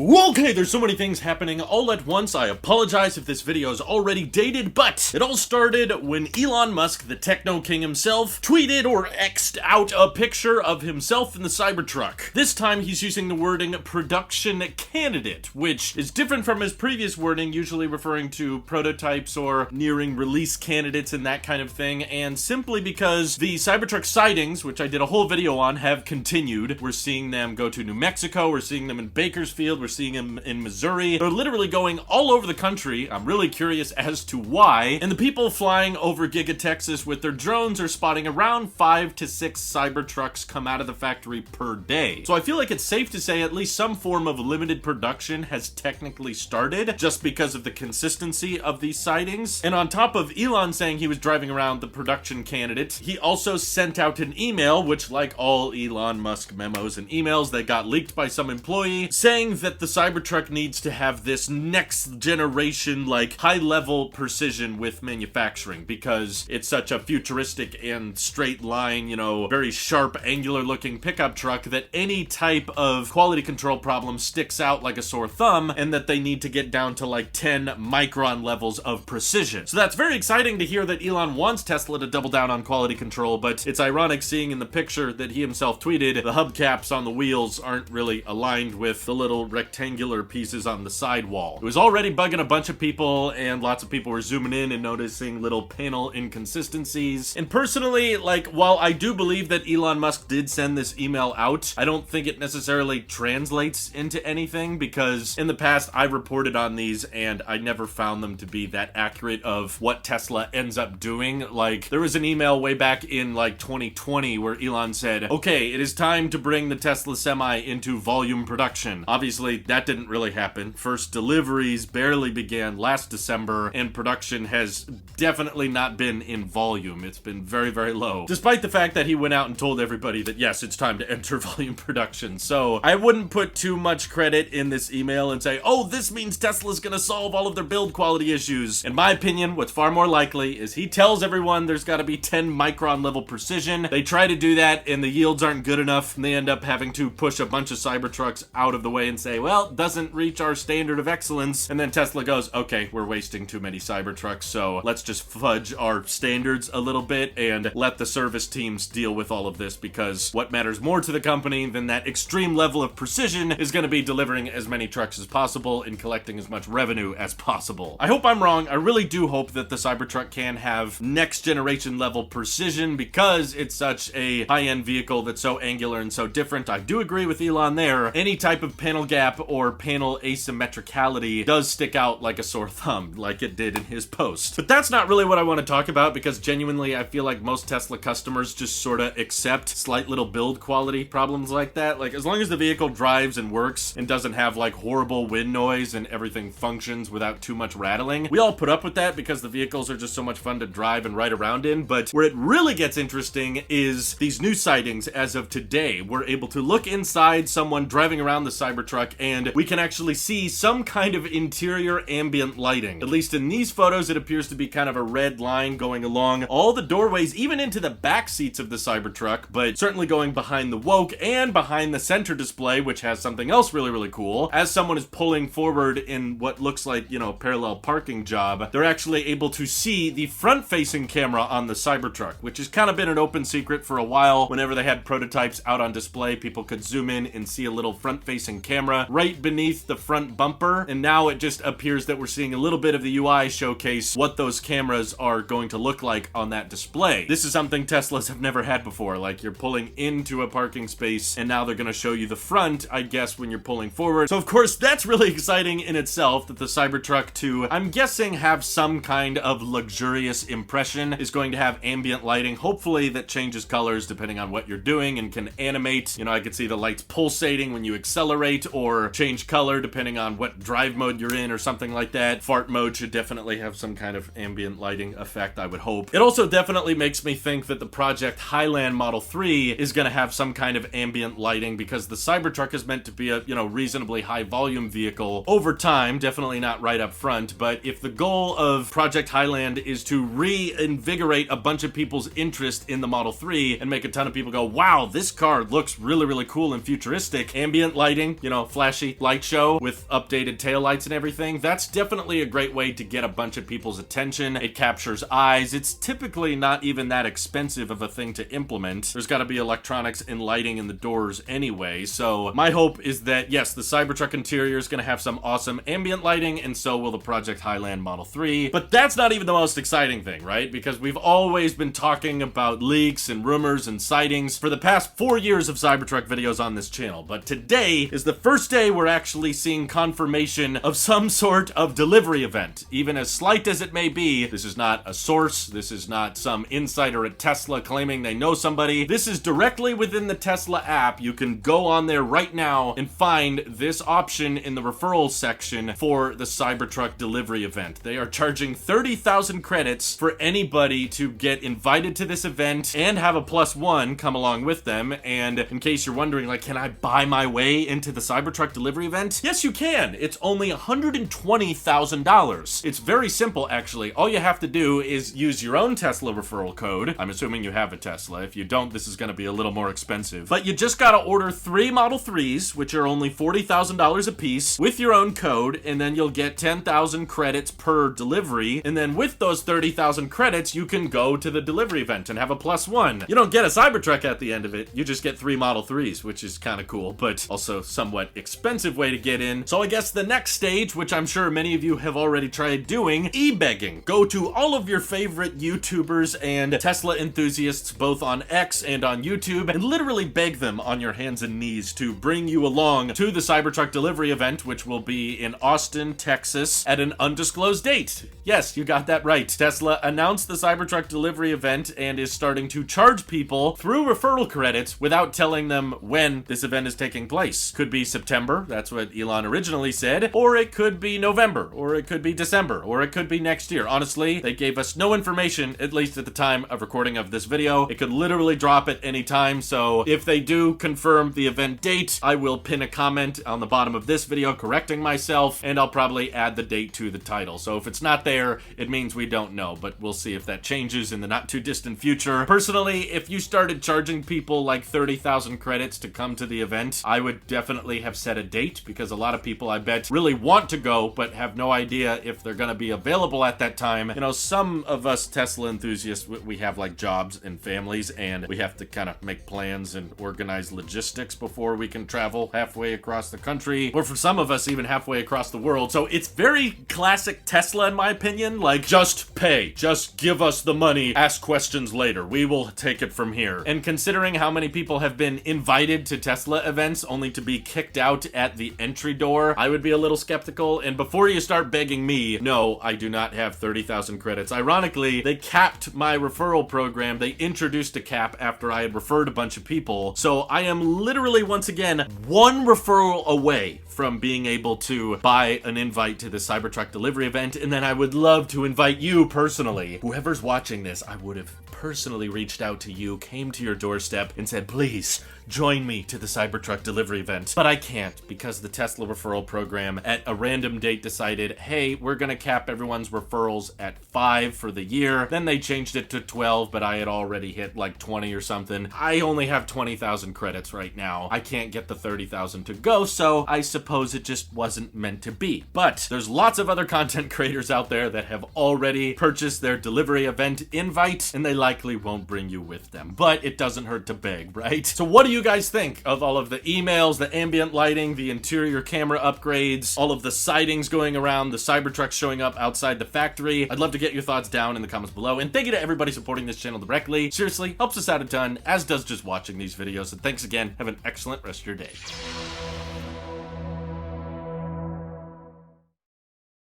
Okay, there's so many things happening all at once. I apologize if this video is already dated, but it all started when Elon Musk, the techno king himself, tweeted or X'd out a picture of himself in the Cybertruck. This time he's using the wording production candidate, which is different from his previous wording, usually referring to prototypes or nearing release candidates and that kind of thing, and simply because the Cybertruck sightings, which I did a whole video on, have continued. We're seeing them go to New Mexico, we're seeing them in Bakersfield, we're seeing them in Missouri. They're literally going all over the country. I'm really curious as to why. And the people flying over Giga Texas with their drones are spotting around 5 to 6 Cybertrucks come out of the factory per day. So I feel like it's safe to say at least some form of limited production has technically started just because of the consistency of these sightings. And on top of Elon saying he was driving around the production candidate, he also sent out an email, which like all Elon Musk memos and emails that got leaked by some employee, saying that the Cybertruck needs to have this next generation, like, high-level precision with manufacturing because it's such a futuristic and straight line, you know, very sharp, angular-looking pickup truck that any type of quality control problem sticks out like a sore thumb, and that they need to get down to like 10 micron levels of precision. So that's very exciting to hear that Elon wants Tesla to double down on quality control, but it's ironic seeing in the picture that he himself tweeted the hubcaps on the wheels aren't really aligned with the little rectangular pieces on the sidewall. It was already bugging a bunch of people, and lots of people were zooming in and noticing little panel inconsistencies. And personally, like, while I do believe that Elon Musk did send this email out, I don't think it necessarily translates into anything, because in the past I reported on these and I never found them to be that accurate of what Tesla ends up doing. Like, there was an email way back in like 2020 where Elon said, okay, it is time to bring the Tesla Semi into volume production. Obviously, that didn't really happen. First deliveries barely began last December, and production has definitely not been in volume. It's been very, very low. Despite the fact that he went out and told everybody that, yes, it's time to enter volume production. So I wouldn't put too much credit in this email and say, oh, this means Tesla's gonna solve all of their build quality issues. In my opinion, what's far more likely is he tells everyone there's gotta be 10 micron level precision. They try to do that and the yields aren't good enough, and they end up having to push a bunch of Cybertrucks out of the way and say, well, doesn't reach our standard of excellence. And then Tesla goes, okay, we're wasting too many Cybertrucks, so let's just fudge our standards a little bit and let the service teams deal with all of this, because what matters more to the company than that extreme level of precision is going to be delivering as many trucks as possible and collecting as much revenue as possible. I hope I'm wrong. I really do hope that the Cybertruck can have next generation level precision because it's such a high-end vehicle that's so angular and so different. I do agree with Elon there. Any type of panel gap or panel asymmetricality does stick out like a sore thumb, like it did in his post. But that's not really what I want to talk about, because genuinely I feel like most Tesla customers just sort of accept slight little build quality problems like that. Like, as long as the vehicle drives and works and doesn't have like horrible wind noise and everything functions without too much rattling, we all put up with that because the vehicles are just so much fun to drive and ride around in. But where it really gets interesting is these new sightings as of today. We're able to look inside someone driving around the Cybertruck, and we can actually see some kind of interior ambient lighting. At least in these photos, it appears to be kind of a red line going along all the doorways, even into the back seats of the Cybertruck, but certainly going behind the woke and behind the center display, which has something else really, really cool. As someone is pulling forward in what looks like, you know, parallel parking job, they're actually able to see the front-facing camera on the Cybertruck, which has kind of been an open secret for a while. Whenever they had prototypes out on display, people could zoom in and see a little front-facing camera right beneath the front bumper, and now it just appears that we're seeing a little bit of the UI showcase what those cameras are going to look like on that display. This is something Teslas have never had before. Like, you're pulling into a parking space and now they're going to show you the front, I guess, when you're pulling forward. So of course that's really exciting in itself, that the Cybertruck to, I'm guessing, have some kind of luxurious impression, is going to have ambient lighting, hopefully that changes colors depending on what you're doing and can animate. You know, I could see the lights pulsating when you accelerate or change color depending on what drive mode you're in or something like that. Fart mode should definitely have some kind of ambient lighting effect, I would hope. It also definitely makes me think that the Project Highland Model 3 is going to have some kind of ambient lighting, because the Cybertruck is meant to be a, you know, reasonably high volume vehicle over time, definitely not right up front. But if the goal of Project Highland is to reinvigorate a bunch of people's interest in the Model 3 and make a ton of people go, wow, this car looks really, really cool and futuristic, ambient lighting, you know, flash flashy light show with updated taillights and everything, that's definitely a great way to get a bunch of people's attention. It captures eyes. It's typically not even that expensive of a thing to implement. There's got to be electronics and lighting in the doors anyway, so my hope is that, yes, the Cybertruck interior is going to have some awesome ambient lighting, and so will the Project Highland Model 3. But that's not even the most exciting thing, right? Because we've always been talking about leaks and rumors and sightings for the past 4 years of Cybertruck videos on this channel, but today is the first day we're actually seeing confirmation of some sort of delivery event. Even as slight as it may be, this is not a source, this is not some insider at Tesla claiming they know somebody. This is directly within the Tesla app. You can go on there right now and find this option in the referrals section for the Cybertruck delivery event. They are charging 30,000 credits for anybody to get invited to this event and have a +1 come along with them. And in case you're wondering, like, can I buy my way into the Cybertruck delivery event? Yes, you can. It's only $120,000. It's very simple, actually. All you have to do is use your own Tesla referral code. I'm assuming you have a Tesla. If you don't, this is going to be a little more expensive. But you just got to order 3 Model 3s, which are only $40,000 a piece, with your own code, and then you'll get 10,000 credits per delivery. And then with those 30,000 credits, you can go to the delivery event and have a +1. You don't get a Cybertruck at the end of it. You just get 3 Model 3s, which is kind of cool, but also somewhat expensive way to get in. So I guess the next stage, which I'm sure many of you have already tried doing, e-begging. Go to all of your favorite YouTubers and Tesla enthusiasts, both on X and on YouTube, and literally beg them on your hands and knees to bring you along to the Cybertruck delivery event, which will be in Austin, Texas, at an undisclosed date. Yes, you got that right. Tesla announced the Cybertruck delivery event and is starting to charge people through referral credits without telling them when this event is taking place. Could be September, that's what Elon originally said, or it could be November, or it could be December, or it could be next year. Honestly, they gave us no information, at least at the time of recording of this video. It could literally drop at any time, so if they do confirm the event date, I will pin a comment on the bottom of this video correcting myself, and I'll probably add the date to the title. So if it's not there, it means we don't know, but we'll see if that changes in the not too distant future. Personally, if you started charging people like 30,000 credits to come to the event, I would definitely have set a date, because a lot of people, I bet, really want to go, but have no idea if they're gonna be available at that time. You know, some of us Tesla enthusiasts, we have like jobs and families, and we have to kind of make plans and organize logistics before we can travel halfway across the country, or for some of us, even halfway across the world. So it's very classic Tesla, in my opinion. Like, just pay, just give us the money, ask questions later, we will take it from here. And considering how many people have been invited to Tesla events only to be kicked out at the entry door, I would be a little skeptical. And before you start begging me, no, I do not have 30,000 credits. Ironically, they capped my referral program. They introduced a cap after I had referred a bunch of people. So I am literally, once again, 1 referral away from being able to buy an invite to the Cybertruck delivery event, and then I would love to invite you personally. Whoever's watching this, I would have personally reached out to you, came to your doorstep, and said, please, join me to the Cybertruck delivery event. But I can't, because the Tesla referral program at a random date decided, hey, we're gonna cap everyone's referrals at 5 for the year. Then they changed it to 12, but I had already hit like 20 or something. I only have 20,000 credits right now. I can't get the 30,000 to go, so I suppose it just wasn't meant to be. But there's lots of other content creators out there that have already purchased their delivery event invite, and they likely won't bring you with them. But it doesn't hurt to beg, right? So what do you guys think of all of the emails, the ambient lighting, the interior camera upgrades, all of the sightings going around, the Cybertruck showing up outside the factory? I'd love to get your thoughts down in the comments below. And thank you to everybody supporting this channel directly. Seriously, helps us out a ton, as does just watching these videos. And thanks again. Have an excellent rest of your day.